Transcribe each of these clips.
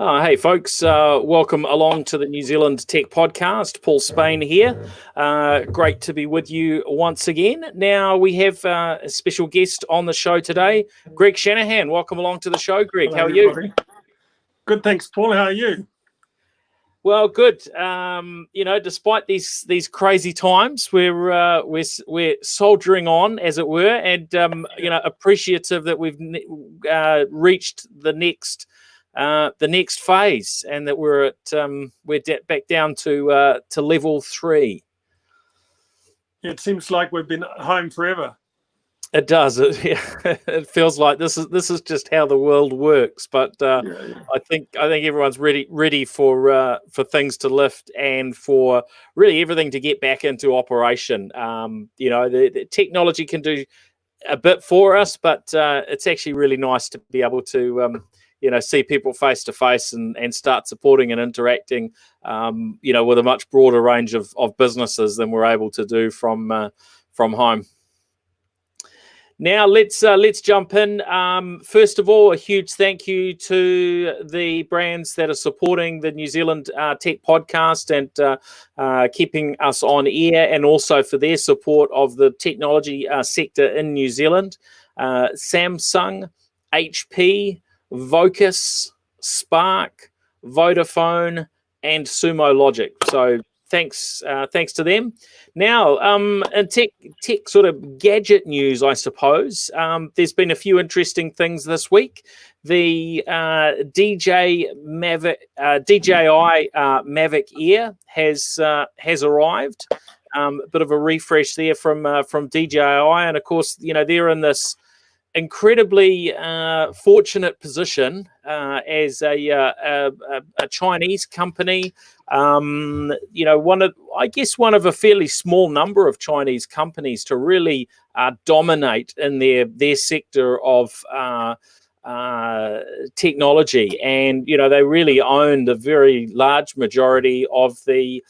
Hey folks, welcome along to the New Zealand Tech Podcast. Paul Spain here. Great to be with you once again. Now we have a special guest on the show today, Greg Shanahan. Welcome along to the show, Greg. Hello, how are you? everybody. Good, thanks, Paul. How are you? Well, good. Despite these crazy times, we're soldiering on, as it were, and appreciative that we've reached the next phase, and that we're back down to level 3. It seems like we've been home forever. It does. It feels like this is just how the world works. But I think everyone's ready for things to lift and for really everything to get back into operation. The technology can do a bit for us, but it's actually really nice to be able to see people face to face and start supporting and interacting, with a much broader range of businesses than we're able to do from home. Now let's jump in. First of all, a huge thank you to the brands that are supporting the New Zealand Tech Podcast and keeping us on air, and also for their support of the technology sector in New Zealand. Samsung, HP, Vocus, Spark, Vodafone, and Sumo Logic. So thanks to them. Now, in tech sort of gadget news, I suppose, there's been a few interesting things this week. The DJI Mavic Air has arrived. A bit of a refresh there from DJI, and of course, they're in this incredibly fortunate position as a Chinese company. One of a fairly small number of Chinese companies to really dominate in their sector of technology, and they really own the very large majority of the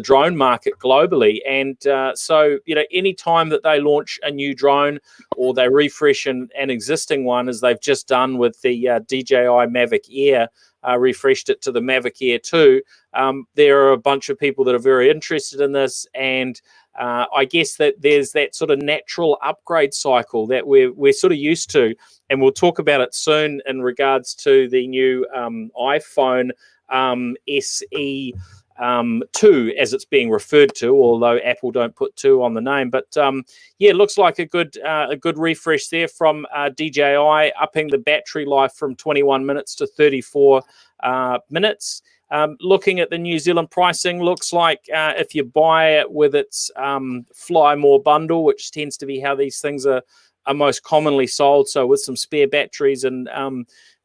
drone market globally. And so any time that they launch a new drone or they refresh an existing one, as they've just done with the DJI Mavic Air, refreshed it to the Mavic Air 2, there are a bunch of people that are very interested in this, and I guess that there's that sort of natural upgrade cycle that we're sort of used to, and we'll talk about it soon in regards to the new iPhone SE2, as it's being referred to, although Apple don't put 2 on the name. But it looks like a good refresh there from DJI, upping the battery life from 21 minutes to 34 minutes. Looking at the New Zealand pricing, looks like if you buy it with its Fly More bundle, which tends to be how these things are most commonly sold, so with some spare batteries and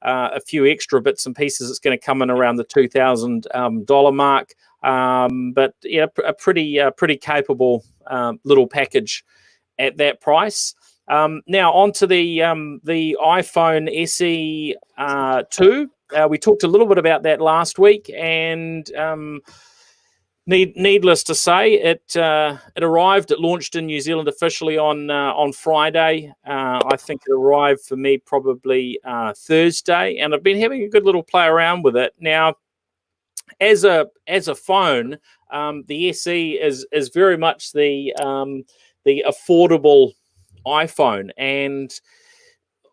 a few extra bits and pieces, it's going to come in around the $2,000 mark. But a pretty capable little package at that price. Now onto the iPhone SE2. We talked a little bit about that last week, and needless to say, it arrived. It launched in New Zealand officially on Friday. I think it arrived for me probably Thursday, and I've been having a good little play around with it. Now, as a phone, the SE is very much the affordable iPhone, and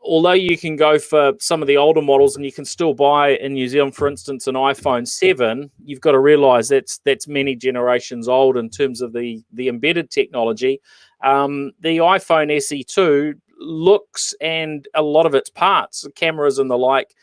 although you can go for some of the older models, and you can still buy in New Zealand, for instance, an iPhone 7, you've got to realise that's many generations old in terms of the embedded technology. The iPhone SE2 looks, and a lot of its parts, cameras and the like,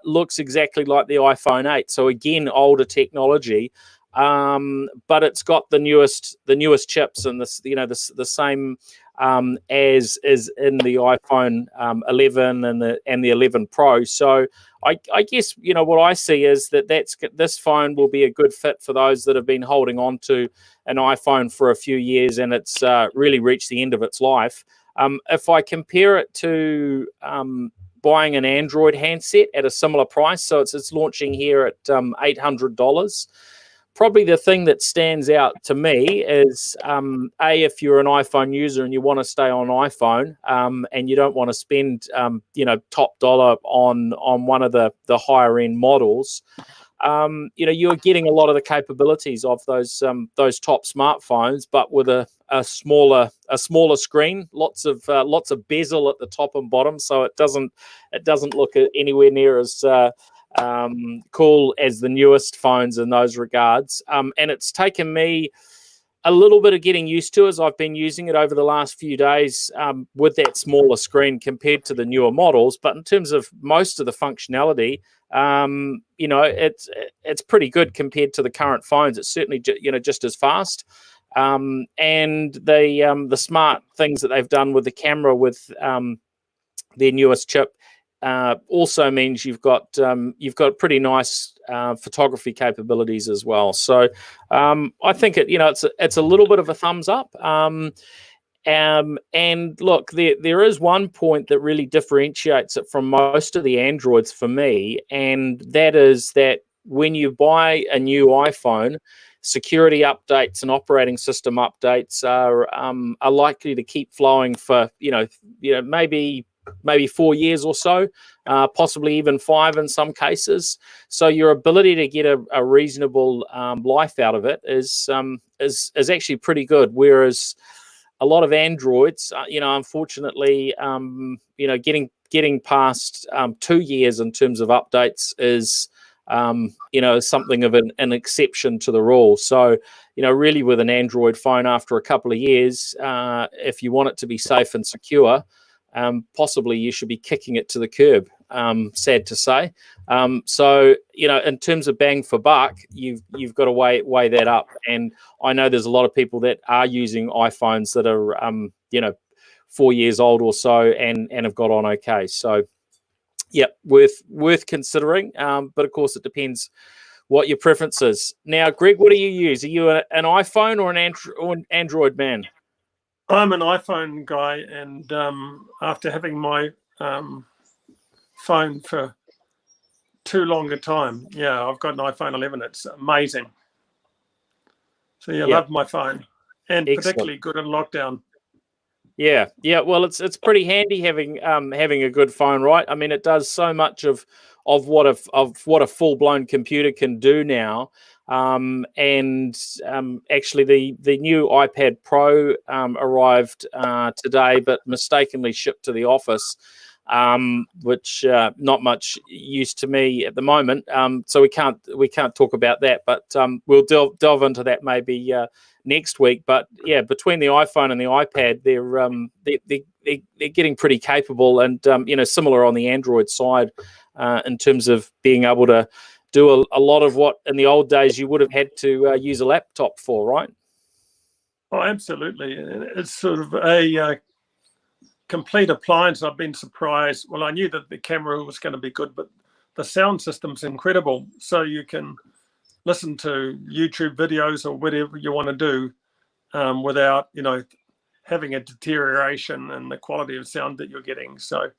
looks exactly like the iPhone 8. So again, older technology, but it's got the newest chips and the same as is in the iPhone 11 and the 11 Pro. So I guess what I see is that this phone will be a good fit for those that have been holding on to an iPhone for a few years and it's really reached the end of its life. If I compare it to buying an Android handset at a similar price, so it's launching here at $800. probably the thing that stands out to me is, if you're an iPhone user and you want to stay on iPhone, and you don't want to spend, top dollar on one of the higher end models, you're getting a lot of the capabilities of those top smartphones, but with a smaller screen, lots of bezel at the top and bottom, so it doesn't look anywhere near as cool as the newest phones in those regards. And it's taken me a little bit of getting used to as I've been using it over the last few days, with that smaller screen compared to the newer models. But in terms of most of the functionality, it's pretty good compared to the current phones. It's certainly just as fast. And the smart things that they've done with the camera with their newest chip also means you've got pretty nice photography capabilities as well. So I think it's a little bit of a thumbs up. And look, there is one point that really differentiates it from most of the Androids for me, and that is that when you buy a new iPhone, security updates and operating system updates are likely to keep flowing for maybe 4 years or so, possibly even 5 in some cases. So your ability to get a reasonable life out of it is actually pretty good. Whereas a lot of Androids, unfortunately, getting past 2 years in terms of updates is something of an exception to the rule. So, really with an Android phone after a couple of years, if you want it to be safe and secure, possibly you should be kicking it to the curb, sad to say. So, in terms of bang for buck, you've got to weigh that up. And I know there's a lot of people that are using iPhones that are, 4 years old or so and have got on okay. So, yeah, worth considering. But of course, it depends what your preference is. Now, Greg, what do you use? Are you an iPhone or an Android man? I'm an iPhone guy, and after having my phone for too long a time, I've got an iPhone 11. It's amazing. So love my phone, and Excellent. particularly good in lockdown. Yeah. Well, it's pretty handy having a good phone, right? I mean, it does so much of what a full blown computer can do now. Actually, the new iPad Pro arrived today, but mistakenly shipped to the office, which not much use to me at the moment. So we can't talk about that, but we'll delve into that maybe next week. But yeah, between the iPhone and the iPad, they're getting pretty capable, and similar on the Android side in terms of being able to do a lot of what in the old days you would have had to use a laptop for, right? Oh, absolutely. It's sort of a complete appliance. I've been surprised. Well, I knew that the camera was going to be good, but the sound system's incredible. So you can listen to YouTube videos or whatever you want to do without, having a deterioration in the quality of sound that you're getting. So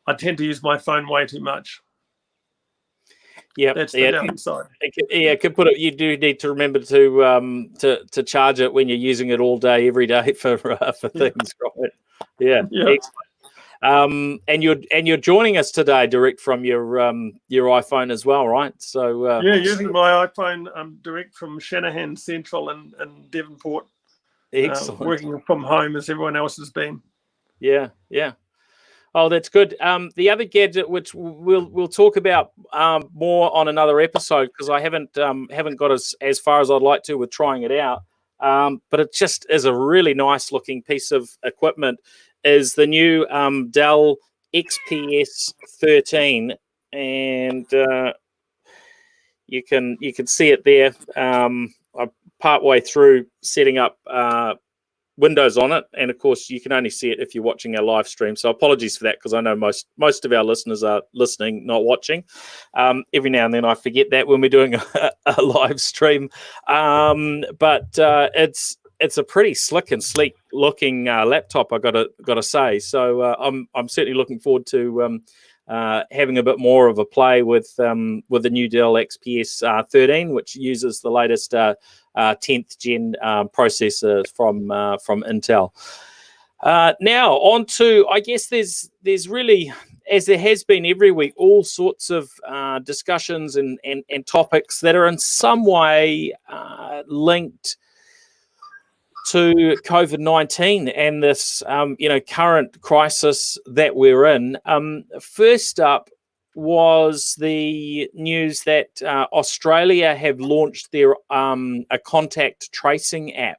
I tend to use my phone way too much. Yeah, that's the downside. It could put it. You do need to remember to charge it when you're using it all day, every day for things, right? Yeah. And you're joining us today direct from your iPhone as well, right? So using my iPhone direct from Shanahan Central in Devonport. Excellent. Working from home as everyone else has been. Yeah. Oh, that's good. The other gadget, which we'll talk about more on another episode, because I haven't got as far as I'd like to with trying it out. But it just is a really nice looking piece of equipment. Is the new Dell Xps 13, and you can see it there. I'm partway through setting up Windows on it, and of course you can only see it if you're watching our live stream, so apologies for that, because I know most of our listeners are listening, not watching. Every now and then I forget that when we're doing a live stream, but it's a pretty slick and sleek looking laptop, I gotta say. So I'm certainly looking forward to having a bit more of a play with the new Dell Xps 13, which uses the latest 10th gen processor from Intel. Now on to, I guess there's really, as there has been every week, all sorts of discussions and topics that are in some way linked to COVID-19 and this, current crisis that we're in. First up was the news that Australia have launched their a contact tracing app,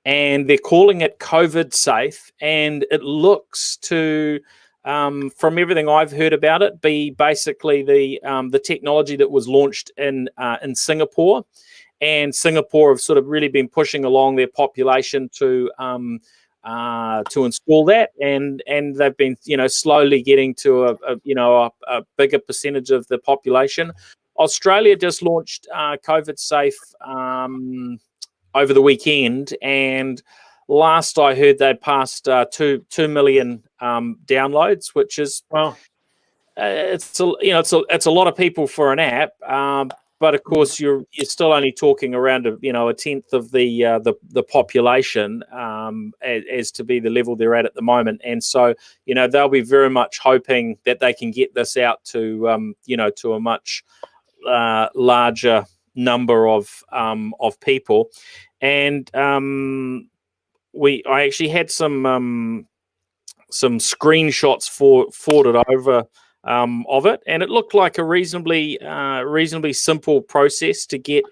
and they're calling it COVID Safe, and it looks to, from everything I've heard about it, be basically the technology that was launched in Singapore. And Singapore have sort of really been pushing along their population to install that, and they've been slowly getting to a bigger percentage of the population. Australia just launched COVID Safe over the weekend, and last I heard they passed 2 million downloads, which is wow. It's a lot of people for an app. But of course, you're still only talking around a tenth of the population as to be the level they're at the moment, and so they'll be very much hoping that they can get this out to to a much larger number of people, and I actually had some screenshots forwarded over of it, and it looked like a reasonably simple process to get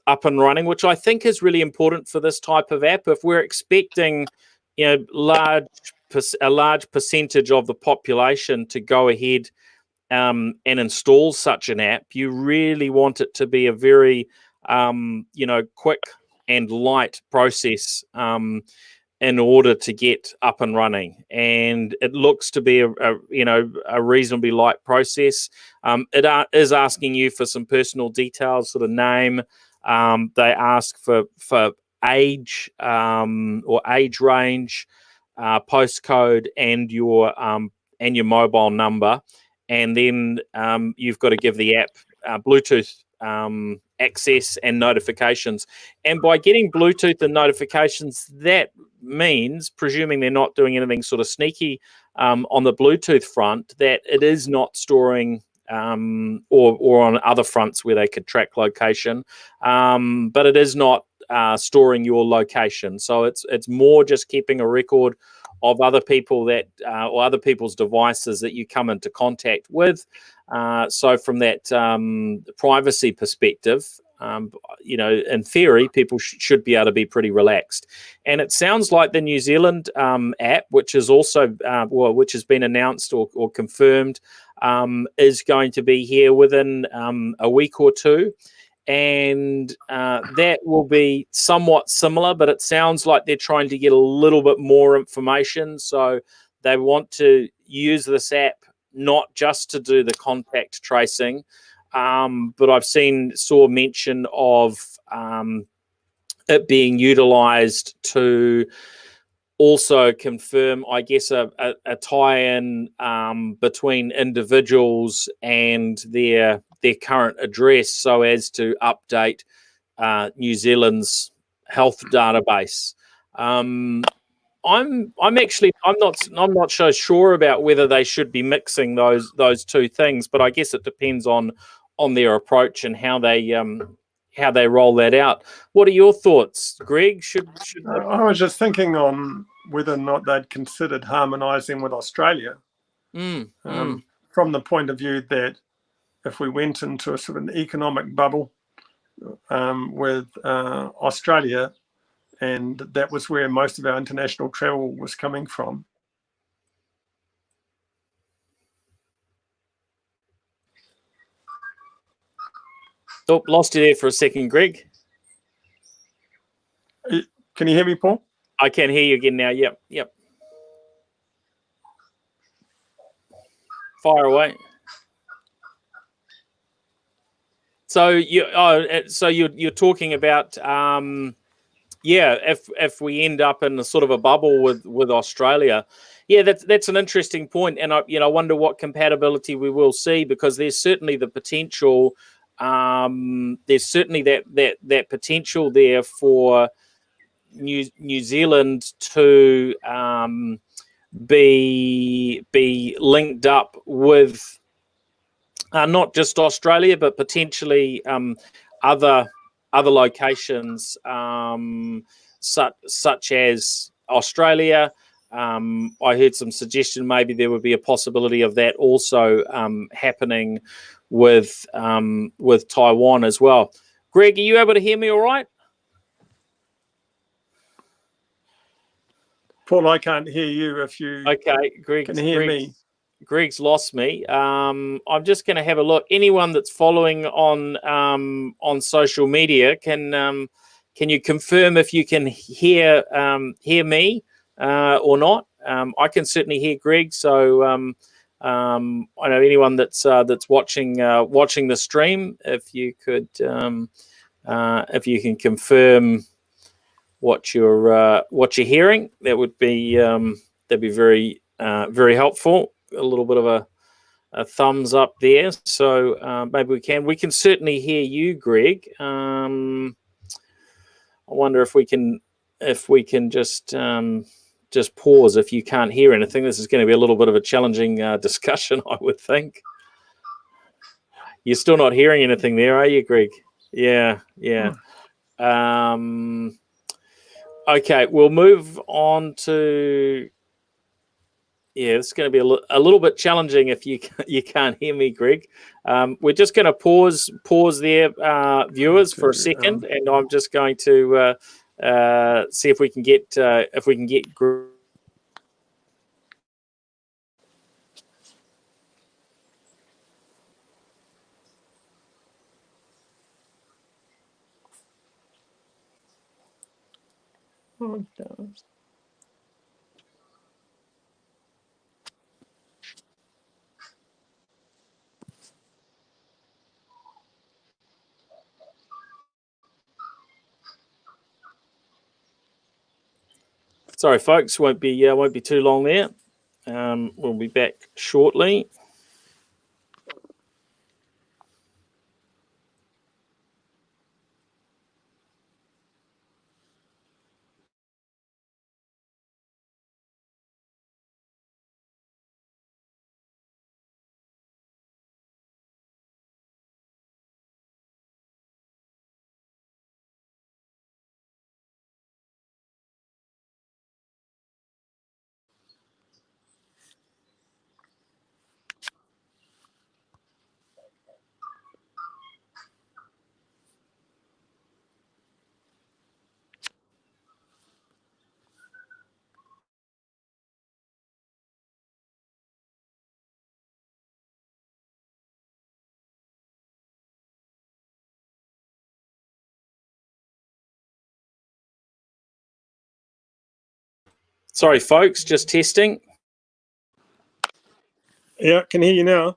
up and running, which I think is really important for this type of app. If we're expecting a large percentage of the population to go ahead and install such an app, you really want it to be a very quick and light process in order to get up and running, and it looks to be a reasonably light process. It is asking you for some personal details, sort of name. They ask for age or age range, postcode, and your mobile number, and then you've got to give the app Bluetooth access and notifications. And by getting Bluetooth and notifications, that means, presuming they're not doing anything sort of sneaky on the Bluetooth front, that it is not storing or on other fronts where they could track location, but it is not storing your location. So it's more just keeping a record of other people that or other people's devices that you come into contact with. So from that privacy perspective, in theory, people should be able to be pretty relaxed. And it sounds like the New Zealand app, which is also which has been announced or confirmed, is going to be here within a week or two. And that will be somewhat similar, but it sounds like they're trying to get a little bit more information. So they want to use this app not just to do the contact tracing, but I've saw mention of it being utilized to also confirm, I guess, a tie-in between individuals and their current address, so as to update New Zealand's health database. I'm not so sure about whether they should be mixing those two things, but I guess it depends on their approach and how they roll that out. What are your thoughts, Greg? Should I was just thinking on whether or not they'd considered harmonising with Australia, from the point of view that if we went into a sort of an economic bubble with Australia, and that was where most of our international travel was coming from. Oh, lost you there for a second, Greg. Can you hear me, Paul? I can hear you again now. Yep. Fire away. So you're talking about yeah, if we end up in a sort of a bubble with Australia, yeah, that's an interesting point, and I wonder what compatibility we will see, because there's certainly the potential. There's certainly that potential there for New Zealand to be linked up with not just Australia, but potentially other locations, such as Australia. I heard some suggestion maybe there would be a possibility of that also happening with Taiwan as well. Greg, are you able to hear me all right? Paul, I can't hear you if you can hear me. Greg's lost me. I'm just going to have a look. Anyone that's following on social media, can you confirm if you can hear me or not? I can certainly hear Greg. So I know anyone that's watching the stream, if you could if you can confirm what you're hearing, that would be that'd be very very helpful. A little bit of a thumbs up there, so maybe we can certainly hear you, Greg. I wonder if we can just pause if you can't hear anything. This is going to be a little bit of a challenging discussion, I would think. You're still not hearing anything there, are you, Greg? Yeah. Okay, we'll move on to. Yeah, it's going to be a little bit challenging if you can't hear me, Greg. We're just going to pause there, viewers, for a second, and I'm just going to see if we can get Greg. Oh, no. Sorry, folks, won't be too long there. We'll be back shortly. Sorry, folks, just testing. Yeah, can hear you now.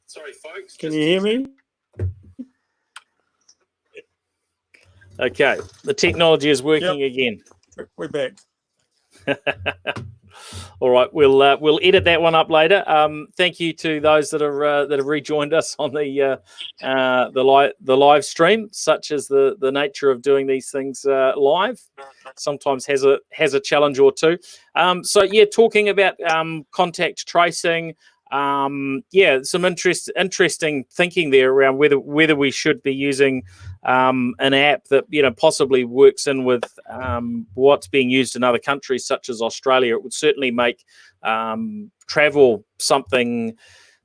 Sorry, folks. Can you hear me? Okay, the technology is working again. We're back. All right, we'll edit that one up later. Thank you to those that have rejoined us on the live stream. Such as the nature of doing these things live, sometimes has a challenge or two. So yeah, talking about contact tracing. Some interesting thinking there around whether we should be using an app that possibly works in with what's being used in other countries such as Australia. It would certainly make travel something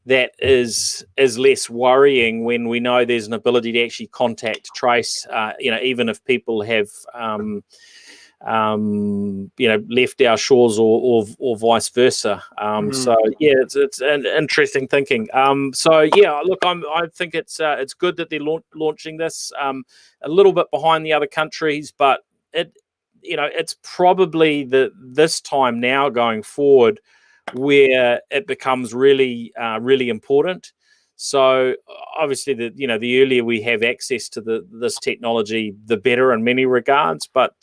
that is less worrying when we know there's an ability to actually contact trace. Even if people have left our shores or vice versa. So yeah, it's an interesting thinking. So yeah, look, I think it's good that they're launching this. A little bit behind the other countries, but it's probably this time now going forward where it becomes really, really important. So obviously, the earlier we have access to this technology, the better in many regards. But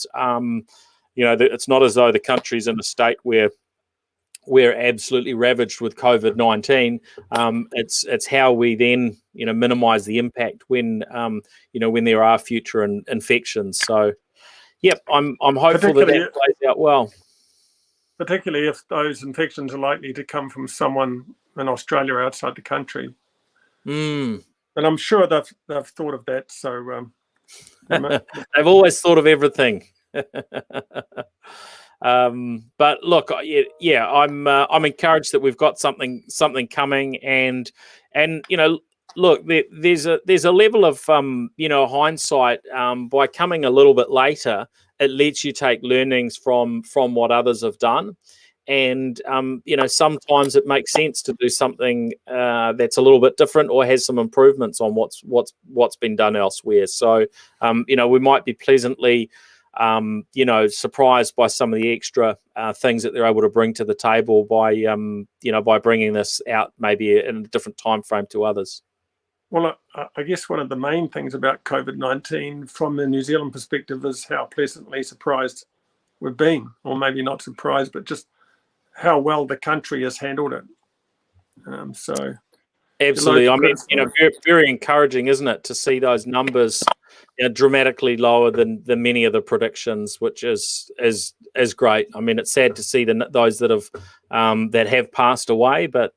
it's not as though the country's in a state where we're absolutely ravaged with COVID-19. It's how we then minimise the impact when when there are future infections. So, yep, I'm hopeful that plays out well. Particularly if those infections are likely to come from someone in Australia or outside the country. And I'm sure they've thought of that. So they've always thought of everything. But look, yeah, I'm encouraged that we've got something coming, and look, there's a level of hindsight. By coming a little bit later, it lets you take learnings from what others have done. And sometimes it makes sense to do something that's a little bit different or has some improvements on what's been done elsewhere. So we might be pleasantly surprised by some of the extra things that they're able to bring to the table by bringing this out maybe in a different time frame to others. Well, I guess one of the main things about COVID-19 from the New Zealand perspective is how pleasantly surprised we've been, or maybe not surprised, but just how well the country has handled it. So absolutely, I mean, very, very encouraging, isn't it, to see those numbers dramatically lower than many of the predictions, which is great. I mean, it's sad to see those that have passed away, but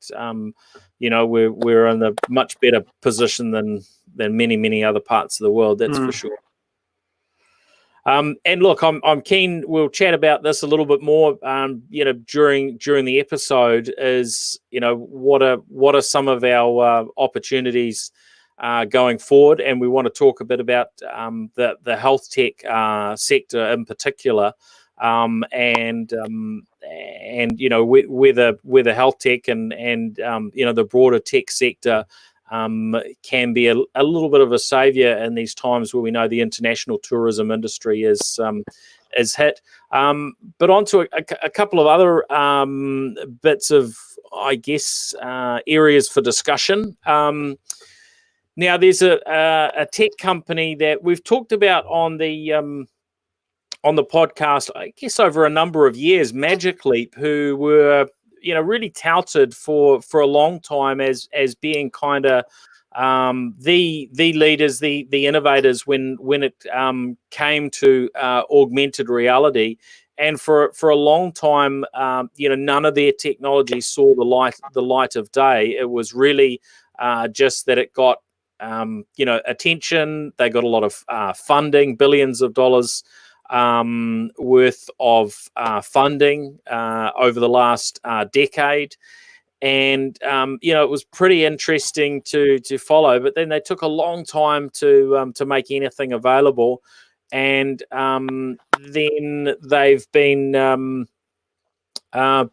we're in a much better position than many other parts of the world. That's for sure. And look, I'm keen. We'll chat about this a little bit more. During the episode, is what are some of our opportunities going forward, and we want to talk a bit about the health tech sector in particular, and whether health tech and the broader tech sector can be a little bit of a savior in these times where we know the international tourism industry is hit. But onto a couple of other bits of, I guess, areas for discussion. Now, there's a tech company that we've talked about on the podcast, I guess, over a number of years, Magic Leap, who were really touted for a long time as being kind of the leaders, the innovators when it came to augmented reality. And for a long time, none of their technology saw the light of day. It was really just that it got attention. They got a lot of funding, billions of dollars worth of funding over the last decade, and it was pretty interesting to follow. But then they took a long time to make anything available, and then they've been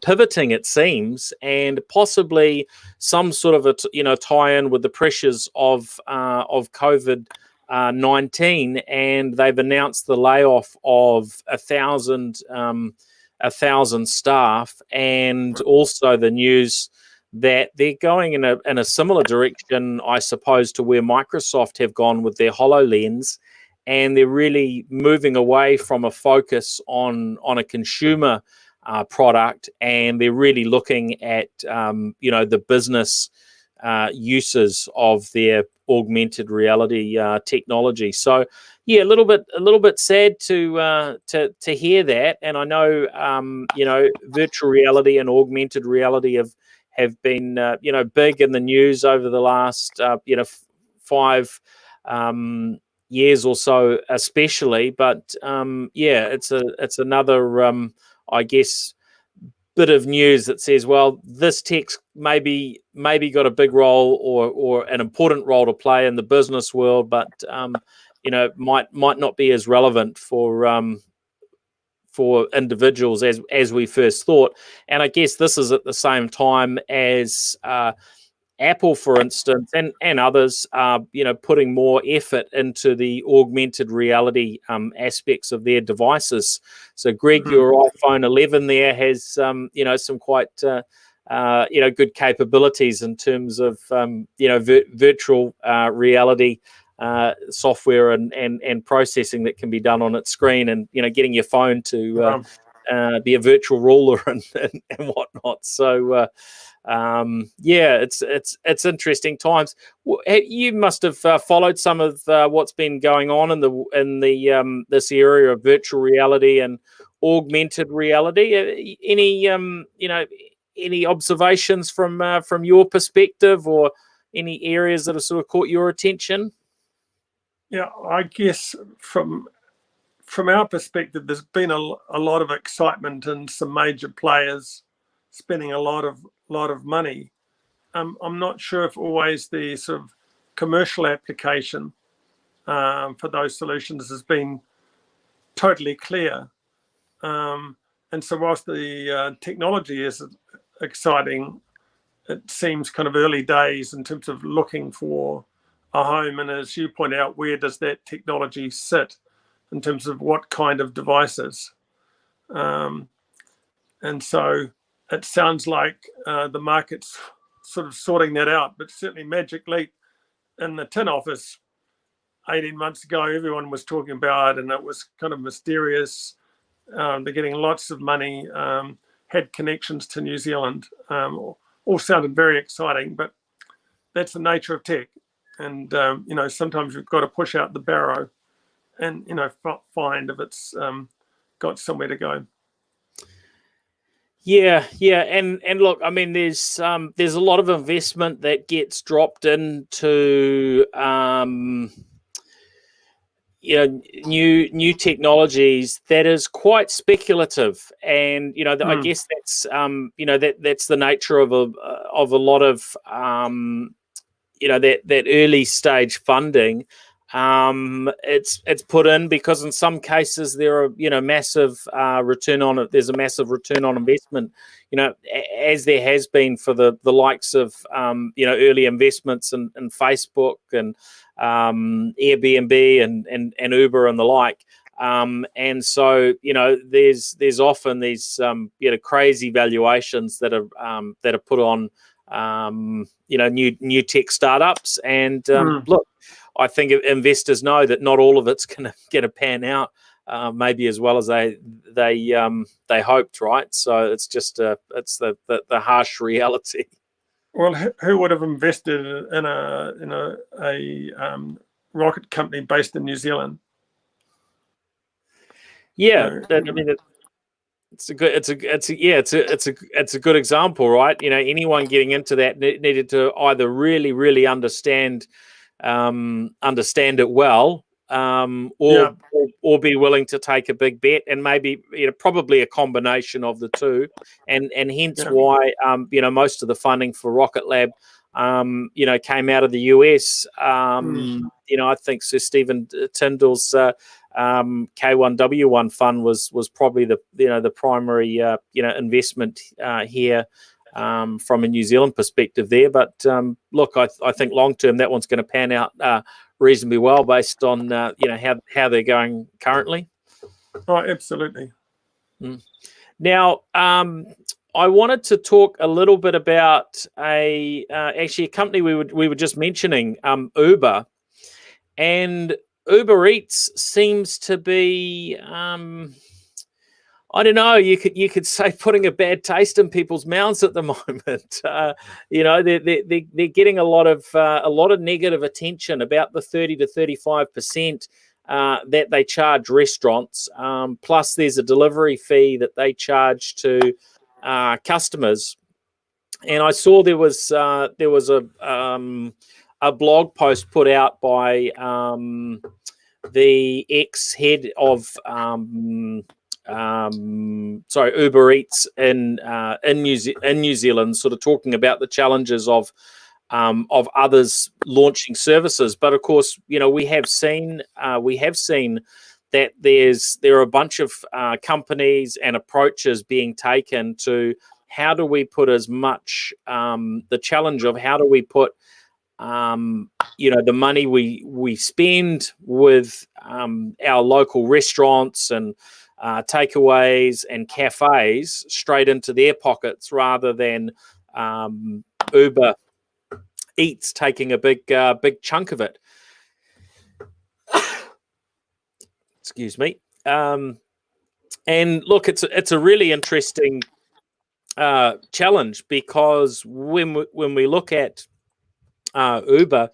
pivoting, it seems, and possibly some sort of a tie-in with the pressures of COVID. 19, and they've announced the layoff of 1,000 staff, and also the news that they're going in a similar direction, I suppose, to where Microsoft have gone with their HoloLens, and they're really moving away from a focus on a consumer product, and they're really looking at the business uses of their augmented reality technology. So yeah, a little bit sad to hear that. And I know virtual reality and augmented reality have been big in the news over the last 5 years or so, especially. But it's another I guess bit of news that says, well, this tech's maybe got a big role or an important role to play in the business world, but might not be as relevant for individuals as we first thought. And I guess this is at the same time as Apple, for instance, and others are, putting more effort into the augmented reality aspects of their devices. So, Greg, your iPhone 11 there has, some quite, good capabilities in terms of, virtual reality software and processing that can be done on its screen, and getting your phone to be a virtual ruler and whatnot. So. It's interesting times. You must have followed some of what's been going on in the this area of virtual reality and augmented reality. Any observations from your perspective, or any areas that have sort of caught your attention? Yeah, I guess from our perspective, there's been a lot of excitement and some major players spending a lot of money. I'm not sure if always the sort of commercial application for those solutions has been totally clear. And so whilst the technology is exciting, it seems kind of early days in terms of looking for a home. And as you point out, where does that technology sit in terms of what kind of devices? And so it sounds like the market's sort of sorting that out. But certainly Magic Leap in the TIN office 18 months ago, everyone was talking about it, and it was kind of mysterious. They're getting lots of money, had connections to New Zealand, all sounded very exciting, but that's the nature of tech. And, sometimes you've got to push out the barrow and, find if it's got somewhere to go. Yeah, and look, I mean, there's a lot of investment that gets dropped into new technologies that is quite speculative, and I guess that's that's the nature of a lot of that early stage funding. It's put in because in some cases there are massive return on it. There's a massive return on investment, as there has been for the likes of early investments in Facebook and Airbnb and Uber and the like. And so there's often these crazy valuations that are put on new tech startups. And look, I think investors know that not all of it's going to pan out maybe as well as they hoped, right? So it's just it's the harsh reality. Well, who would have invested in a rocket company based in New Zealand? Yeah, I mean, it's a good example, right? Anyone getting into that needed to either really understand it well, or be willing to take a big bet, and maybe probably a combination of the two, and hence why most of the funding for Rocket Lab came out of the US. I think Sir Stephen Tyndall's K1W1 fund was probably the primary investment here from a New Zealand perspective there. But look, I think long term that one's going to pan out reasonably well based on how they're going currently. Oh, absolutely. Now, I wanted to talk a little bit about actually a company we were just mentioning, Uber, and UberEats seems to be I don't know. You could say putting a bad taste in people's mouths at the moment. They're getting a lot of negative attention about the 30 to 35% that they charge restaurants. Plus, there's a delivery fee that they charge to customers. And I saw there was a blog post put out by the ex-head of UberEats in New Zealand, sort of talking about the challenges of others launching services. But of course, we have seen that there are a bunch of companies and approaches being taken to how do we put as much the challenge of how do we put the money we spend with our local restaurants and takeaways and cafes straight into their pockets rather than Uber Eats taking a big chunk of it. Excuse me. And look, it's a really interesting challenge, because when we look at Uber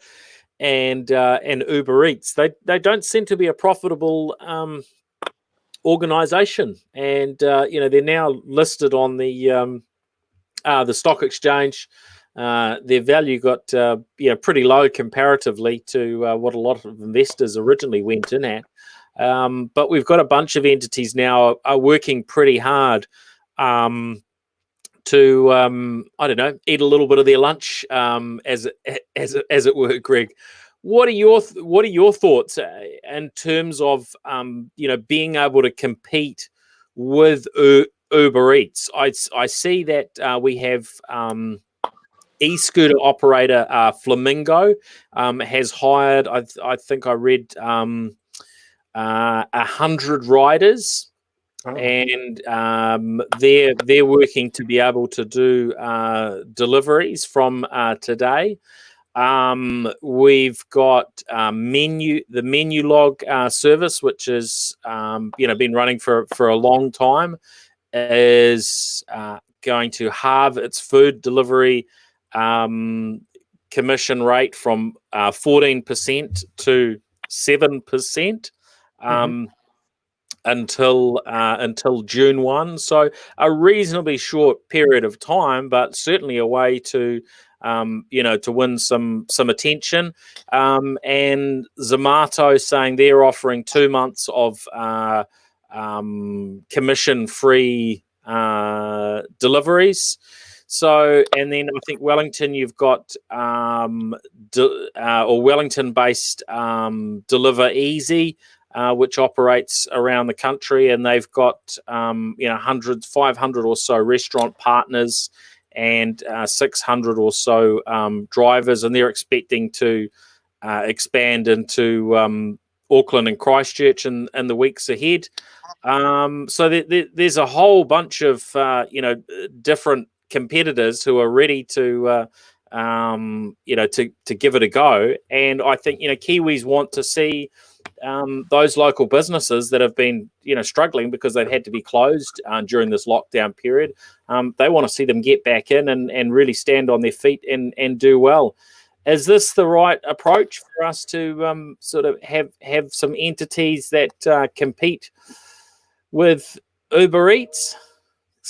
and Uber Eats, they don't seem to be a profitable organization, and they're now listed on the stock exchange. Their value got pretty low comparatively to what a lot of investors originally went in at. But we've got a bunch of entities now are working pretty hard to I don't know, eat a little bit of their lunch, as it were. Greg, what are your thoughts in terms of being able to compete with Uber Eats? I see that we have e-scooter operator Flamingo has hired, I think I read 100 riders. And they're working to be able to do deliveries from today. We've got the menu log service, which is been running for a long time, is going to halve its food delivery commission rate from 14% to 7%. Until June 1, so a reasonably short period of time, but certainly a way to to win some attention. And Zomato saying they're offering 2 months of commission-free deliveries. So, and then I think Wellington, you've got Wellington-based Deliver Easy, which operates around the country, and they've got 500 or so restaurant partners and 600 or so drivers, and they're expecting to expand into Auckland and Christchurch in the weeks ahead. So there's a whole bunch of different competitors who are ready to to give it a go, and I think Kiwis want to see those local businesses that have been struggling because they've had to be closed during this lockdown period. They want to see them get back in and really stand on their feet and do well. Is this the right approach for us to sort of have some entities that compete with Uber Eats?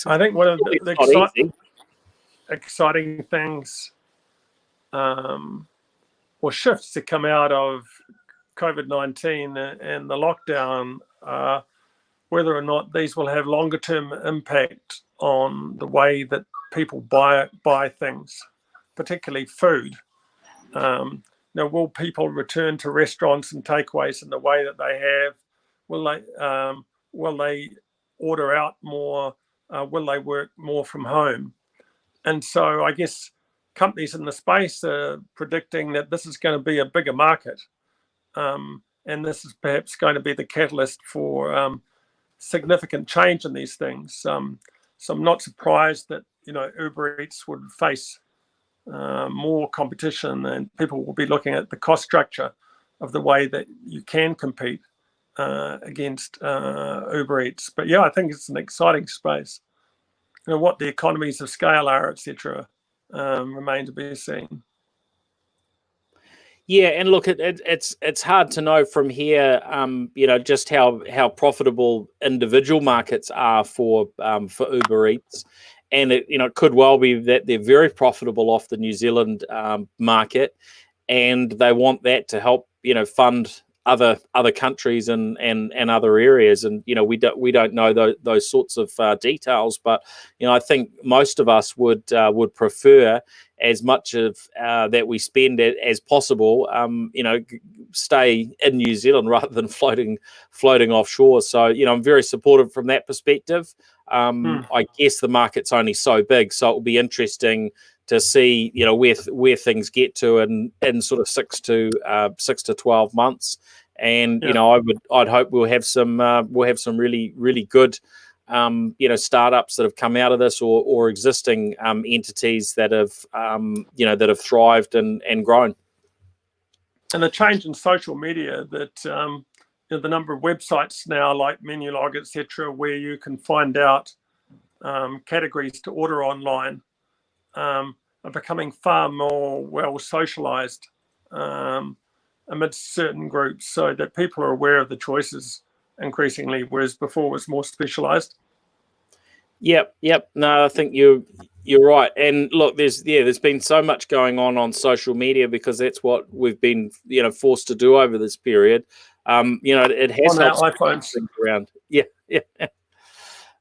I think one of the exciting things or shifts to come out of COVID-19 and the lockdown, whether or not these will have longer term impact on the way that people buy things, particularly food. Will people return to restaurants and takeaways in the way that they have? Will they order out more? Will they work more from home? And so I guess companies in the space are predicting that this is going to be a bigger market. And this is perhaps going to be the catalyst for significant change in these things. So I'm not surprised that Uber Eats would face more competition, and people will be looking at the cost structure of the way that you can compete against Uber Eats. But yeah, I think it's an exciting space. What the economies of scale are, etc., remain to be seen. Yeah, and look, it's hard to know from here, just how profitable individual markets are for Uber Eats, and it could well be that they're very profitable off the New Zealand market, and they want that to help fund other countries and other areas, and we don't know those sorts of details, but I think most of us would prefer as much of that we spend as possible, stay in New Zealand rather than floating offshore. So I'm very supportive from that perspective. I guess the market's only so big, so it will be interesting to see where things get to in sort of 6 to 12 months. And I'd hope we'll have some really, really good startups that have come out of this, or existing entities that have thrived and grown. And the change in social media, that the number of websites now like Menulog, etc., where you can find out categories to order online, are becoming far more well socialized amidst certain groups, so that people are aware of the choices increasingly, whereas before it was more specialized. Yep. No, I think you're right. And look, there's been so much going on social media, because that's what we've been forced to do over this period. It has on helped our iPhones around. Yeah.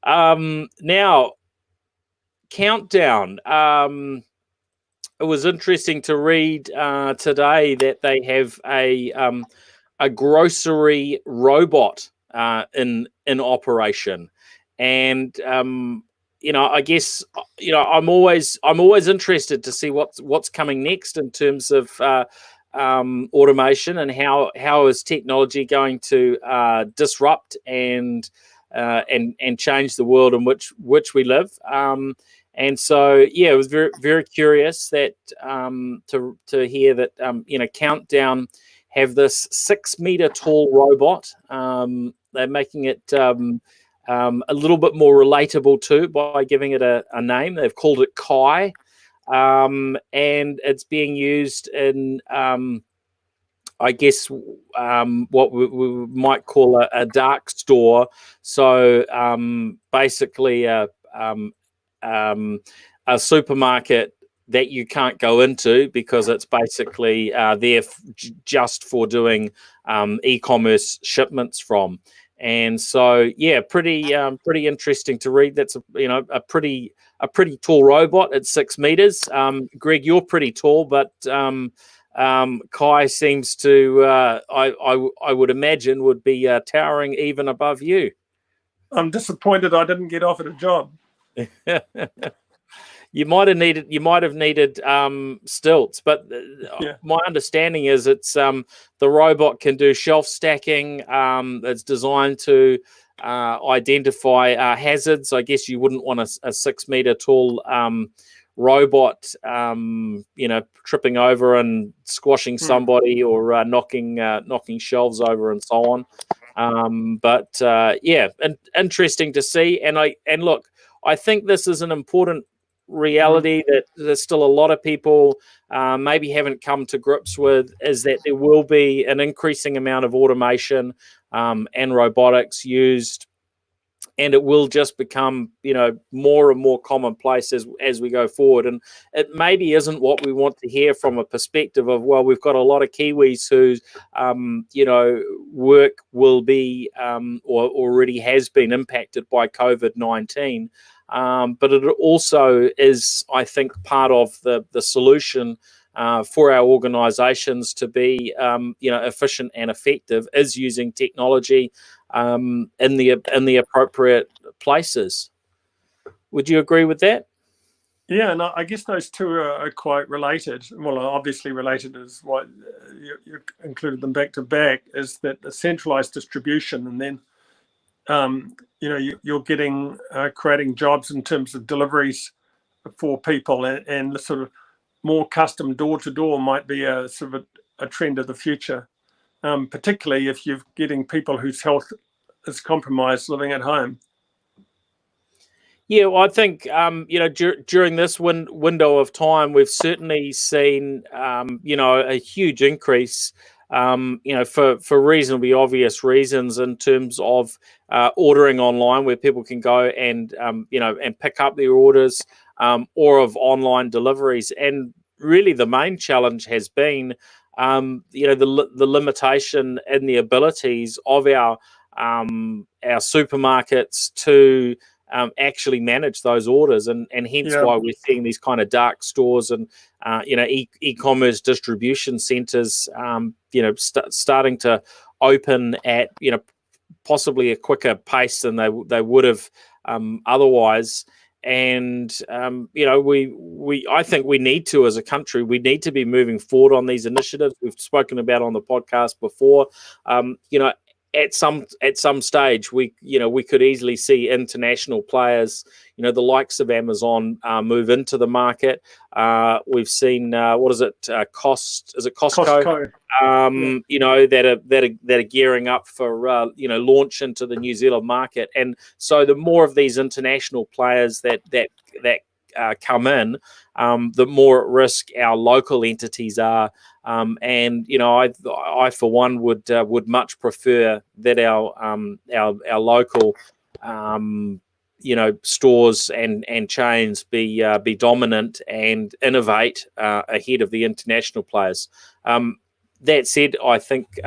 Now, Countdown. It was interesting to read today that they have a grocery robot in operation, and I guess I'm always interested to see what's coming next in terms of automation, and how is technology going to disrupt and change the world in which we live. And so, it was very, very curious that to hear that Countdown have this 6-meter tall robot. They're making it a little bit more relatable too by giving it a name. They've called it Kai, and it's being used in I guess what we might call a dark store. So basically a supermarket that you can't go into, because it's basically there just for doing e-commerce shipments from. And so, pretty interesting to read. That's a pretty tall robot at 6 meters. Greg, you're pretty tall, but Kai seems to, I would imagine, would be towering even above you. I'm disappointed I didn't get offered a job. You might have needed stilts, but my understanding is it's the robot can do shelf stacking. It's designed to identify hazards. I guess you wouldn't want a 6-meter tall robot, tripping over and squashing somebody, or knocking shelves over and so on. But interesting to see. And look, I think this is an important reality that there's still a lot of people maybe haven't come to grips with, is that there will be an increasing amount of automation and robotics used, and it will just become more and more commonplace as we go forward. And it maybe isn't what we want to hear from a perspective of, well, we've got a lot of Kiwis whose work will be or already has been impacted by COVID-19. But it also is, I think, part of the solution for our organisations to be, efficient and effective, is using technology in the appropriate places. Would you agree with that? Yeah, and I guess those two are quite related. Well, obviously related is what you included them back to back, is that the centralised distribution, and then you're getting creating jobs in terms of deliveries for people, and the sort of more custom door-to-door might be a sort of a trend of the future, particularly if you're getting people whose health is compromised living at home. Yeah, well, I think during this window of time, we've certainly seen a huge increase, for reasonably obvious reasons, in terms of ordering online, where people can go and and pick up their orders, or of online deliveries. And really, the main challenge has been the limitation in the abilities of our supermarkets to actually manage those orders, and hence why we're seeing these kind of dark stores and e-commerce distribution centers starting to open at possibly a quicker pace than they would have otherwise. And I think we need to, as a country, we need to be moving forward on these initiatives we've spoken about on the podcast before. At some stage, we could easily see international players, the likes of Amazon, move into the market. We've seen Costco? Costco. That are gearing up for launch into the New Zealand market. And so the more of these international players that come in, the more at risk our local entities are. I for one would much prefer that our local stores and chains be dominant and innovate ahead of the international players. That said, I think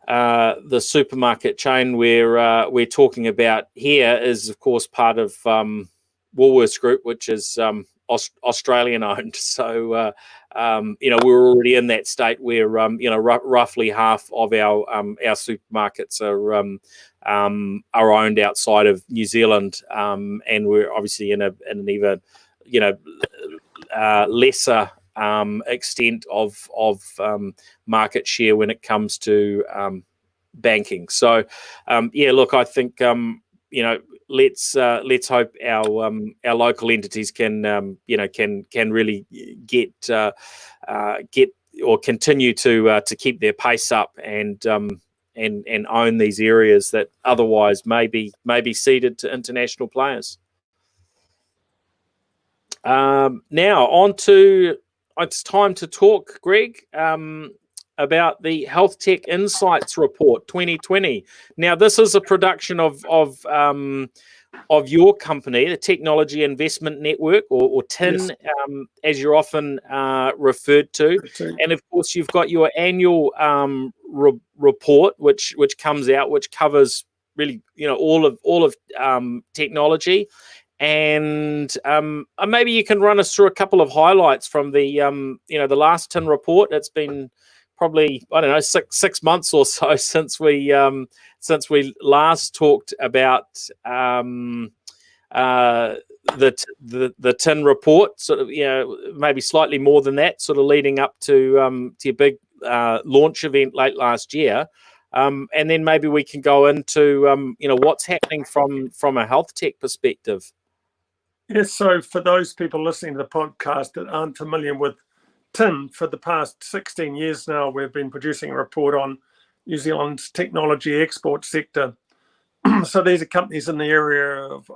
the supermarket chain we're talking about here is, of course, part of Woolworths Group, which is Australian owned. So we're already in that state where roughly half of our supermarkets are owned outside of New Zealand, and we're obviously in an even lesser extent of market share when it comes to banking. So look, I think let's hope our local entities can really get or continue to keep their pace up and own these areas that otherwise may be ceded to international players. Now it's time to talk, Greg, about the HealthTech Insights Report 2020. Now, this is a production of your company, the Technology Investment Network, or TIN, as you're often referred to. And of course, you've got your annual report, which comes out, which covers really all of technology. And maybe you can run us through a couple of highlights from the the last TIN report. It's been probably, I don't know, six months or so since we last talked about the TIN report. Sort of, maybe slightly more than that, sort of leading up to your big launch event late last year. And then maybe we can go into what's happening from a health tech perspective. Yes, so for those people listening to the podcast that aren't familiar with TIN, for the past 16 years now, we've been producing a report on New Zealand's technology export sector. So these are companies in the area of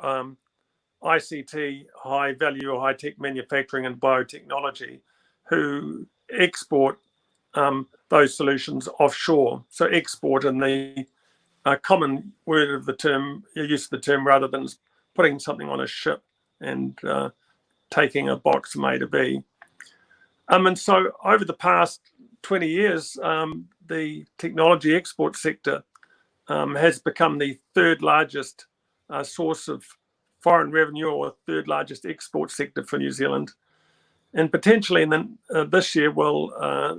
ICT, high value, high tech manufacturing, and biotechnology, who export those solutions offshore. So export in the common word of the term, use of the term, rather than putting something on a ship and taking a box from A to B. And so over the past 20 years, the technology export sector has become the third largest source of foreign revenue, or third largest export sector for New Zealand. And potentially this year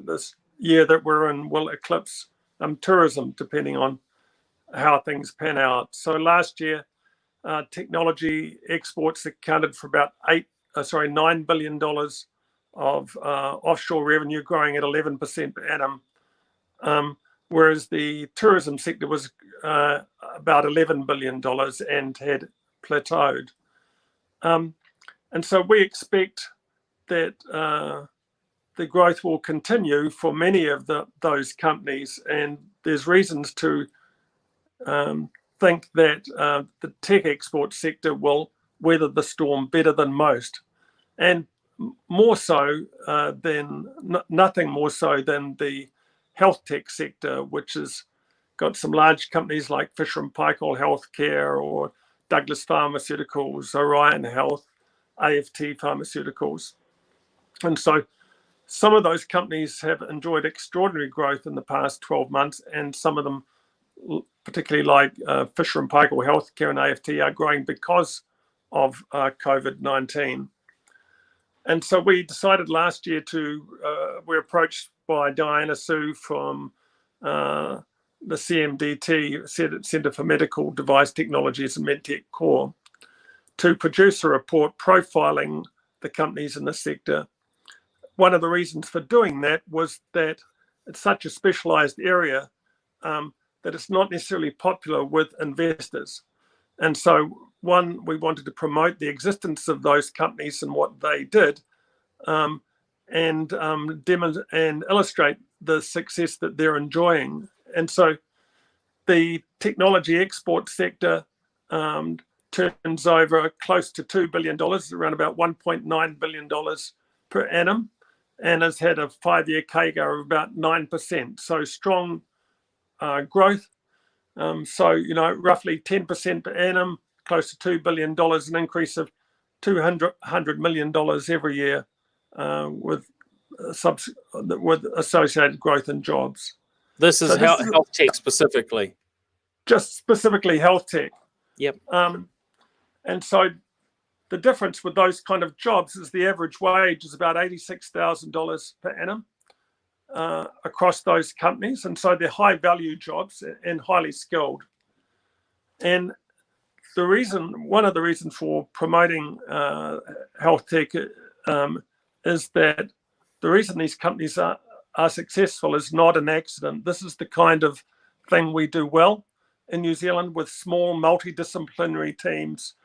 this year that we're in will eclipse tourism, depending on how things pan out. So last year, technology exports accounted for about $9 billion of offshore revenue, growing at 11% per annum, whereas the tourism sector was about $11 billion and had plateaued. And so we expect that the growth will continue for many of those companies, and there's reasons to think that the tech export sector will weather the storm better than most, and more so nothing more so than the health tech sector, which has got some large companies like Fisher & Paykel Healthcare or Douglas Pharmaceuticals, Orion Health, AFT Pharmaceuticals. And so some of those companies have enjoyed extraordinary growth in the past 12 months, and some of them, particularly like Fisher & Paykel Healthcare and AFT, are growing because of COVID-19. And so we decided last year we're approached by Diana Sue from the CMDT, Centre for Medical Device Technologies and MedTech Core, to produce a report profiling the companies in the sector. One of the reasons for doing that was that it's such a specialized area that it's not necessarily popular with investors. And so, one, we wanted to promote the existence of those companies and what they did, and illustrate the success that they're enjoying. And so, the technology export sector turns over close to $2 billion, around about $1.9 billion per annum, and has had a 5-year CAGR of about 9%. So strong growth. So, roughly 10% per annum, close to $2 billion, an increase of $200 million every year with associated growth in jobs. This is health tech specifically. Just specifically health tech. Yep. And so the difference with those kind of jobs is the average wage is about $86,000 per annum across those companies. And so they're high value jobs and highly skilled. And one of the reasons for promoting health tech is that the reason these companies are successful is not an accident. This is the kind of thing we do well in New Zealand with small multidisciplinary teams,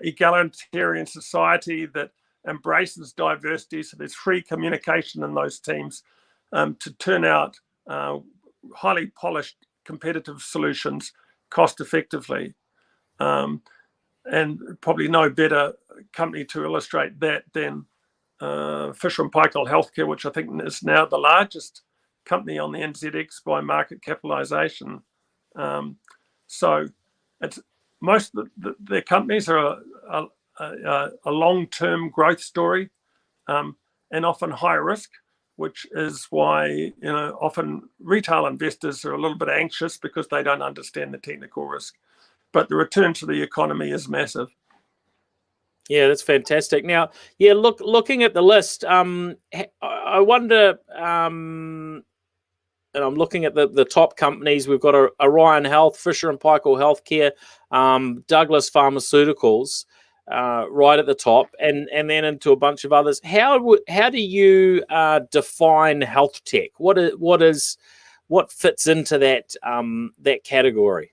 egalitarian society that embraces diversity, so there's free communication in those teams to turn out highly polished competitive solutions cost effectively. And probably no better company to illustrate that than Fisher & Paykel Healthcare, which I think is now the largest company on the NZX by market capitalization. So it's most of their companies are a long-term growth story and often high risk, which is why often retail investors are a little bit anxious because they don't understand the technical risk. But the return to the economy is massive. Yeah, that's fantastic. Now, looking at the list, I wonder, and I'm looking at the top companies. We've got Orion Health, Fisher & Paykel Healthcare, Douglas Pharmaceuticals, right at the top, and then into a bunch of others. How do you define health tech? What fits into that category?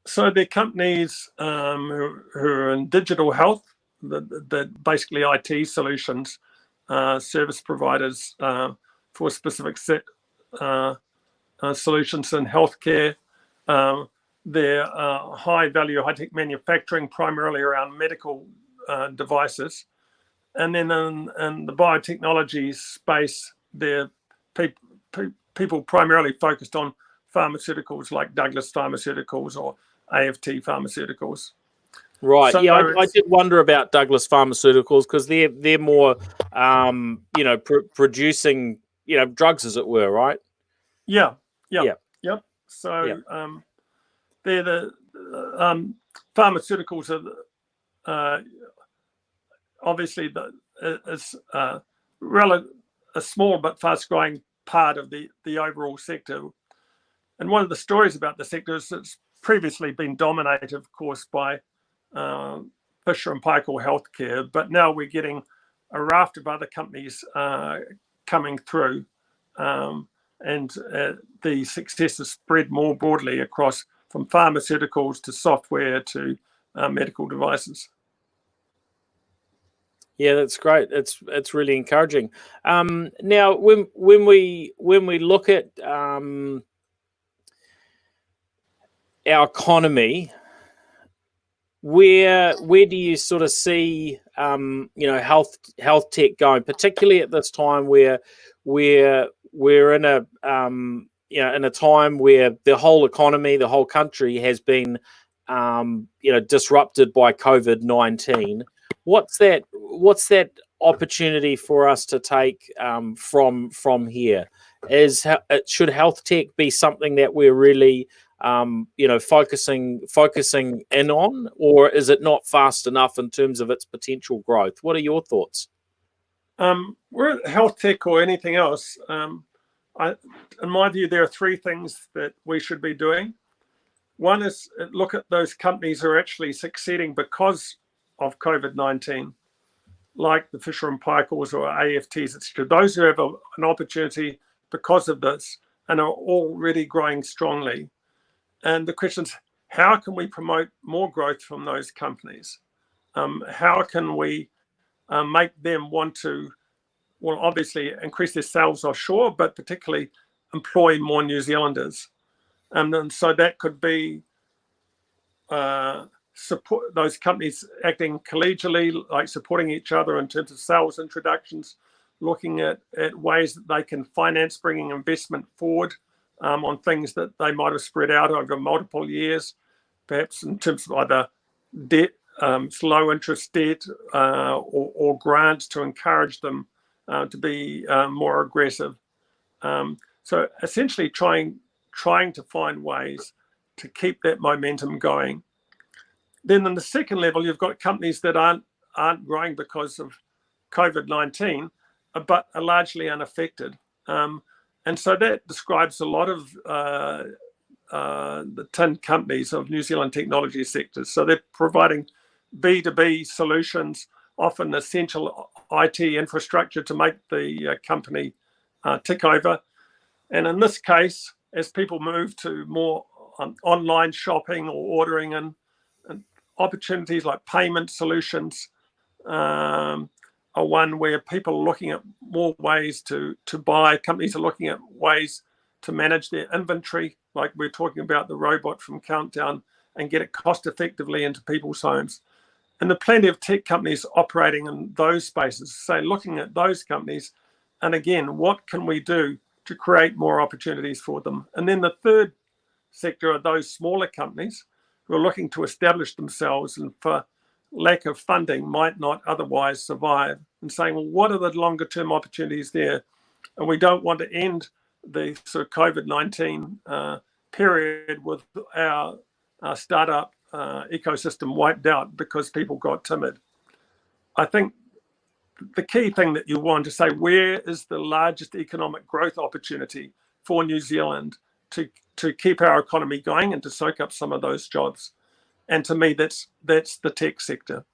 So they're companies who are in digital health, that basically IT solutions, service providers for specific solutions in healthcare. They're high value, high tech manufacturing, primarily around medical devices. And then in the biotechnology space, they're people primarily focused on pharmaceuticals like Douglas Pharmaceuticals or AFT Pharmaceuticals. Right. So I did wonder about Douglas Pharmaceuticals because they're more, producing, drugs, as it were, right? Yeah. So they're the pharmaceuticals are obviously it's a small but fast-growing part of the overall sector. And one of the stories about the sector is it's previously been dominated, of course, by Fisher & Paykel Healthcare, but now we're getting a raft of other companies coming through, and the success has spread more broadly across from pharmaceuticals to software to medical devices. Yeah, that's great. It's really encouraging. Now, when we look at our economy, where do you sort of see health tech going, particularly at this time where we're in a in a time where the whole economy, the whole country has been disrupted by COVID-19. What's that opportunity for us to take from here? Should health tech be something that we're really focusing in on, or is it not fast enough in terms of its potential growth? What are your thoughts? We're health tech or anything else. In my view, there are three things that we should be doing. One is look at those companies who are actually succeeding because of COVID-19, like the Fisher and Paykel's or AFTs, etc. Those who have an opportunity because of this and are already growing strongly. And the question is, how can we promote more growth from those companies? How can we make them want to, well, obviously increase their sales offshore, but particularly employ more New Zealanders? And so that could be support those companies acting collegially, like supporting each other in terms of sales introductions, looking at ways that they can finance bringing investment forward on things that they might have spread out over multiple years, perhaps in terms of either debt, low interest debt, or grants to encourage them to be more aggressive. So essentially trying to find ways to keep that momentum going. Then in the second level, you've got companies that aren't growing because of COVID-19, but are largely unaffected. And so that describes a lot of the TIN companies of New Zealand technology sectors. So they're providing B2B solutions, often essential IT infrastructure to make the company tick over. And in this case, as people move to more online shopping or ordering and opportunities like payment solutions are one where people are looking at more ways to buy. Companies are looking at ways to manage their inventory, like we're talking about the robot from Countdown, and get it cost effectively into people's homes. And there are plenty of tech companies operating in those spaces. So looking at those companies, and again, what can we do to create more opportunities for them? And then the third sector are those smaller companies who are looking to establish themselves and for lack of funding might not otherwise survive, and saying, well, what are the longer term opportunities there? And we don't want to end the sort of COVID-19 period with our startup ecosystem wiped out because people got timid. I think the key thing that you want to say, where is the largest economic growth opportunity for New Zealand to keep our economy going and to soak up some of those jobs? And to me, that's the tech sector.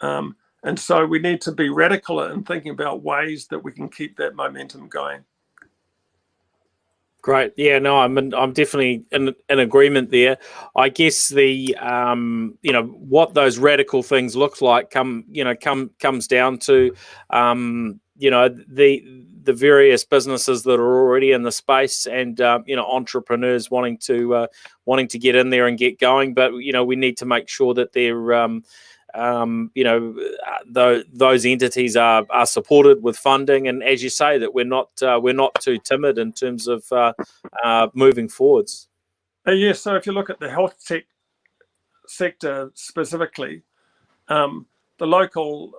And so we need to be radical in thinking about ways that we can keep that momentum going. Great. Yeah, no, I'm definitely in agreement there. I guess the what those radical things look like comes down to the various businesses that are already in the space and entrepreneurs wanting to get in there and get going. But we need to make sure that they're those entities are supported with funding, and as you say, that we're not too timid in terms of moving forwards. Yes, so if you look at the health tech sector specifically, the local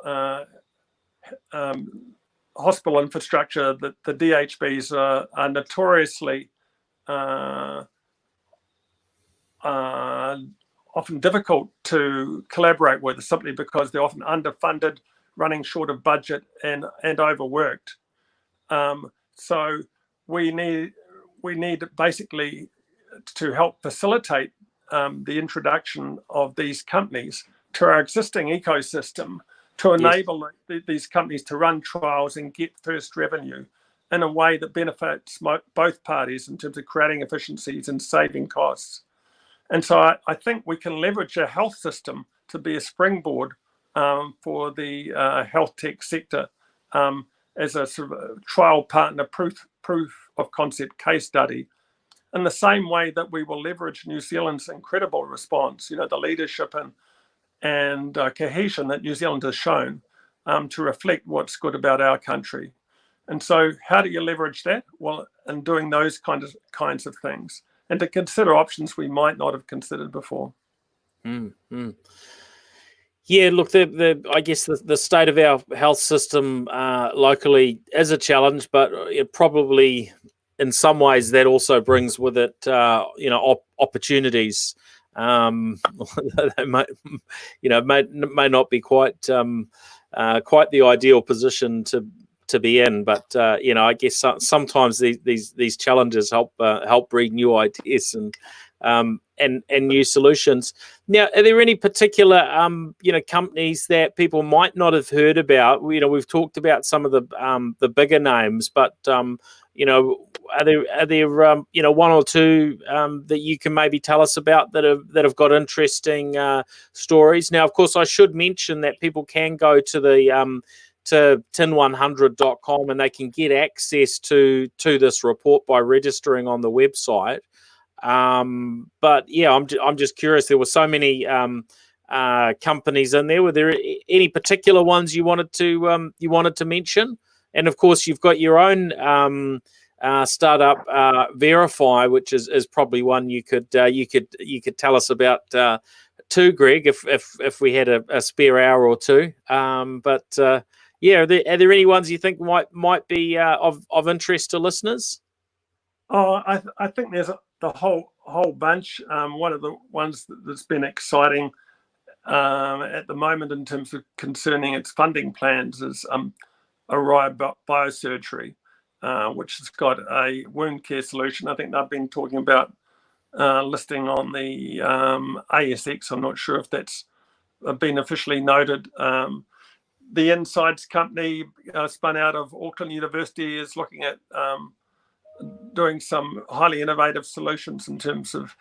hospital infrastructure, the DHBs are notoriously often difficult to collaborate with, simply because they're often underfunded, running short of budget, and overworked. So we need basically to help facilitate the introduction of these companies to our existing ecosystem, to enable these companies to run trials and get first revenue in a way that benefits both parties in terms of creating efficiencies and saving costs. And so I think we can leverage our health system to be a springboard for the health tech sector as a sort of trial partner, proof of concept case study, in the same way that we will leverage New Zealand's incredible response, the leadership and cohesion that New Zealand has shown to reflect what's good about our country. And so how do you leverage that? Well, in doing those kinds of things, and to consider options we might not have considered before. Mm-hmm. Yeah, look, I guess the state of our health system locally is a challenge, but it probably, in some ways, that also brings with it, opportunities. They might, may not be quite the ideal position to be in, but I guess sometimes these challenges help breed new ideas and new solutions. Now, are there any particular companies that people might not have heard about? We've talked about some of the bigger names, but are there one or two that you can maybe tell us about that have got interesting stories? Now, of course, I should mention that people can go to the to tin100.com and they can get access to this report by registering on the website. But yeah, I'm just curious. There were so many companies in there. Were there any particular ones you wanted to mention? And of course, you've got your own startup, Verify, which is probably one you could tell us about too, Greg, if we had a spare hour or two. Yeah, are there any ones you think might be of interest to listeners? Oh, I think there's the whole bunch. One of the ones that's been exciting at the moment in terms of concerning its funding plans is Orion Biosurgery, which has got a wound care solution. I think they've been talking about listing on the ASX. I'm not sure if that's been officially noted. The Insights company spun out of Auckland University is looking at doing some highly innovative solutions in terms of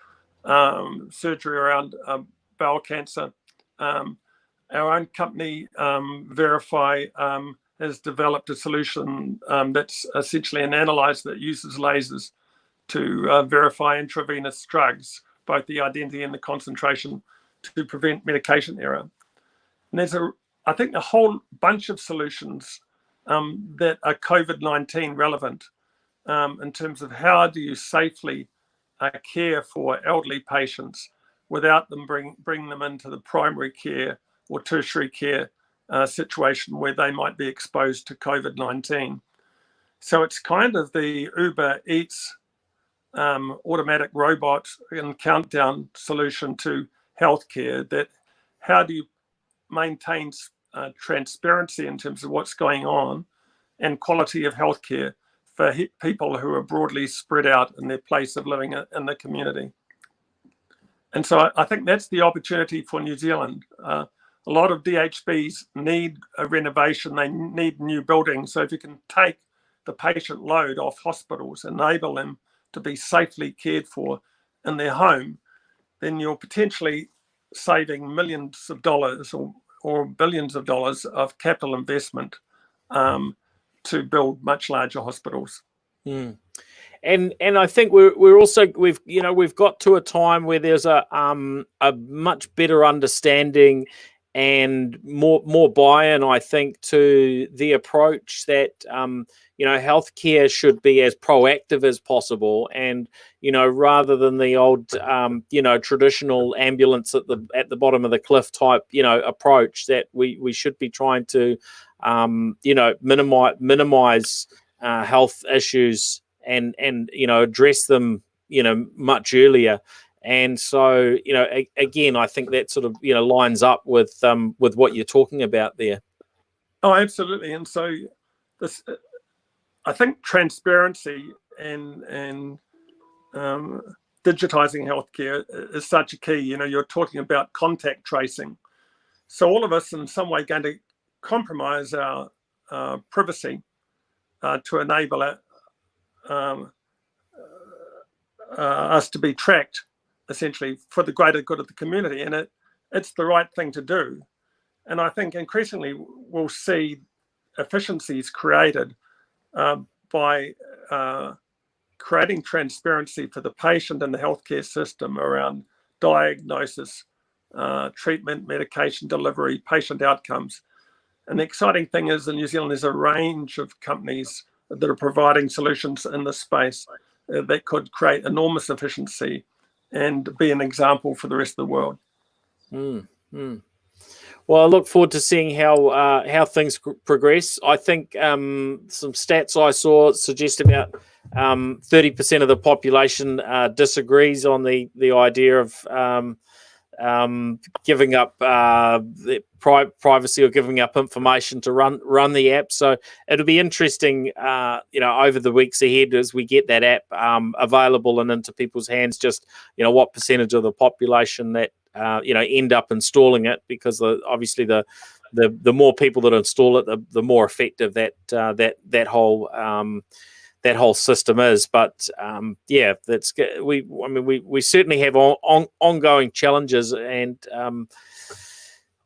surgery around bowel cancer. Our own company, Verify, has developed a solution that's essentially an analyzer that uses lasers to verify intravenous drugs, both the identity and the concentration, to prevent medication error. And there's I think a whole bunch of solutions that are COVID-19 relevant in terms of how do you safely care for elderly patients without them bring them into the primary care or tertiary care situation where they might be exposed to COVID-19. So it's kind of the UberEats automatic robot and countdown solution to healthcare, that how do you maintain transparency in terms of what's going on and quality of healthcare for people who are broadly spread out in their place of living in the community. And so I think that's the opportunity for New Zealand. A lot of DHBs need a renovation, they need new buildings. So if you can take the patient load off hospitals, enable them to be safely cared for in their home, then you're potentially saving millions of dollars or billions of dollars of capital investment to build much larger hospitals. Mm. And I think we've got to a time where there's a much better understanding and more buy-in, I think, to the approach that healthcare should be as proactive as possible, and rather than the old traditional ambulance at the bottom of the cliff type approach, that we should be trying to minimize health issues and address them much earlier. And so again, I think that sort of lines up with what you're talking about there. Oh, absolutely. And so this, I think transparency and digitizing healthcare is such a key. You're talking about contact tracing, so all of us in some way going to compromise our privacy to enable us to be tracked, essentially, for the greater good of the community. And it's the right thing to do. And I think increasingly we'll see efficiencies created by creating transparency for the patient and the healthcare system around diagnosis, treatment, medication delivery, patient outcomes. And the exciting thing is, in New Zealand, there's a range of companies that are providing solutions in this space that could create enormous efficiency and be an example for the rest of the world. Well, I look forward to seeing how things progress. I think some stats I saw suggest about 30% of the population disagrees on the idea of giving up the privacy or giving up information to run the app. So it'll be interesting, over the weeks ahead as we get that app available and into people's hands. Just what percentage of the population that end up installing it, because obviously the more people that install it, the more effective that whole system is. But we certainly have ongoing challenges, and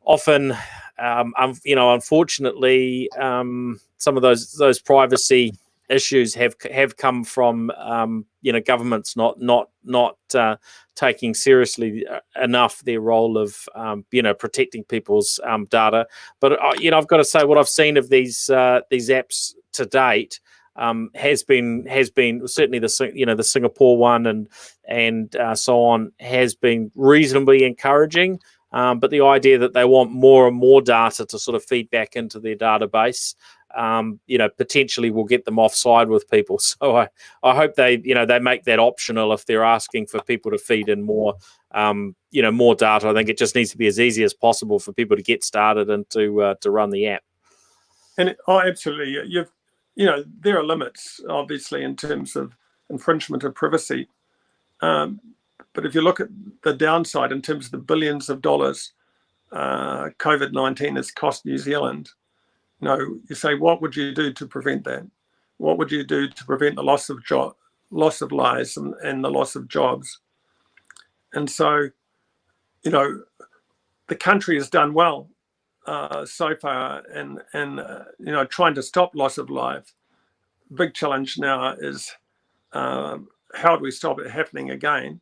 often, unfortunately, some of those privacy issues have come from governments not taking seriously enough their role of protecting people's data. But I've got to say, what I've seen of these apps to date has been certainly the Singapore one and so on has been reasonably encouraging. But the idea that they want more and more data to sort of feed back into their database, potentially will get them offside with people. So I hope they make that optional if they're asking for people to feed in more data. I think it just needs to be as easy as possible for people to get started and to run the app. And absolutely, there are limits, obviously, in terms of infringement of privacy. But if you look at the downside in terms of the billions of dollars COVID-19 has cost New Zealand, you say, what would you do to prevent that? What would you do to prevent the loss of lives and the loss of jobs? And so, the country has done well so far, and trying to stop loss of life. Big challenge now is how do we stop it happening again,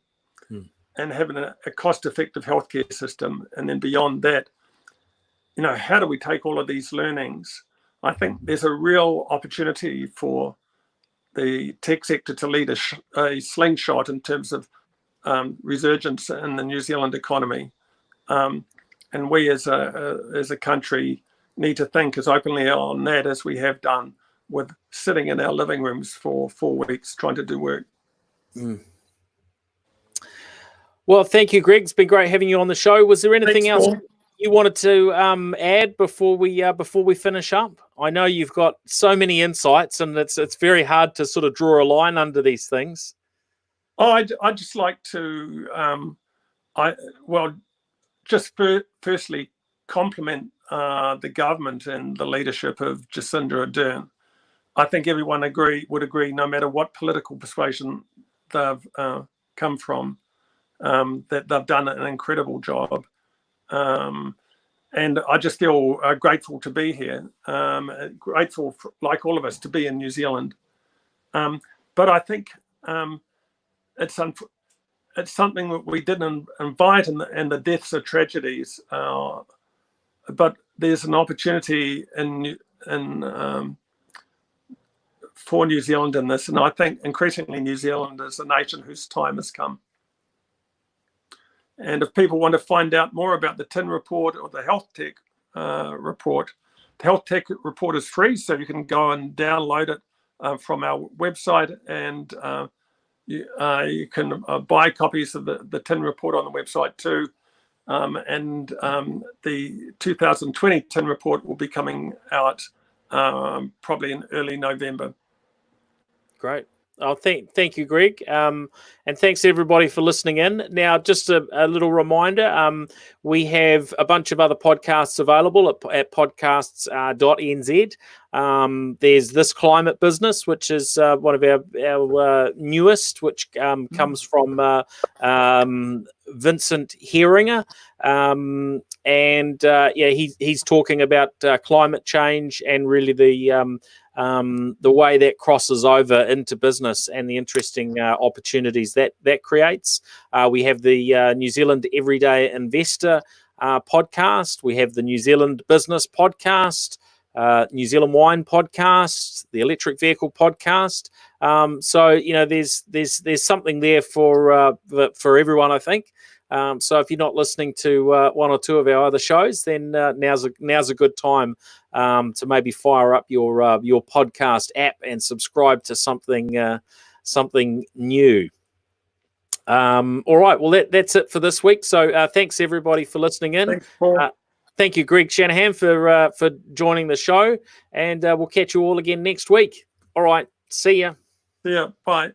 and having a cost-effective healthcare system, and then beyond that, how do we take all of these learnings? I think there's a real opportunity for the tech sector to lead a slingshot in terms of resurgence in the New Zealand economy. And we as a country need to think as openly on that as we have done with sitting in our living rooms for 4 weeks trying to do work. Well, thank you, Greg. It's been great having you on the show. Was there anything else you wanted to add before we finish up? I know you've got so many insights, and it's very hard to sort of draw a line under these things. I'd just like to firstly compliment the government and the leadership of Jacinda Ardern. I think everyone would agree, no matter what political persuasion they've come from, that they've done an incredible job. And I just feel grateful to be here, grateful, like all of us, to be in New Zealand. But I think it's something that we didn't invite, and the deaths are tragedies. But there's an opportunity for New Zealand in this, and I think increasingly New Zealand is a nation whose time has come. And if people want to find out more about the TIN report or the HealthTech report, the HealthTech report is free, so you can go and download it from our website, and you can buy copies of the TIN report on the website too. And the 2020 TIN report will be coming out probably in early November. Great. Oh, thank you, Greg. And thanks everybody for listening in. Now, just a little reminder, we have a bunch of other podcasts available at podcasts.nz. There's This Climate Business, which is one of our newest, which comes from Vincent Heringer. He's talking about climate change and really the way that crosses over into business and the interesting opportunities that creates. We have the New Zealand Everyday Investor podcast. We have the New Zealand Business podcast, New Zealand Wine podcast, the Electric Vehicle podcast. So there's something there for everyone, I think. So if you're not listening to one or two of our other shows, then now's a good time to maybe fire up your podcast app and subscribe to something new. All right, well that's it for this week. So thanks everybody for listening in. Thanks, Paul. Thank you, Greg Shanahan, for joining the show, and we'll catch you all again next week. All right, see ya. Yeah, bye.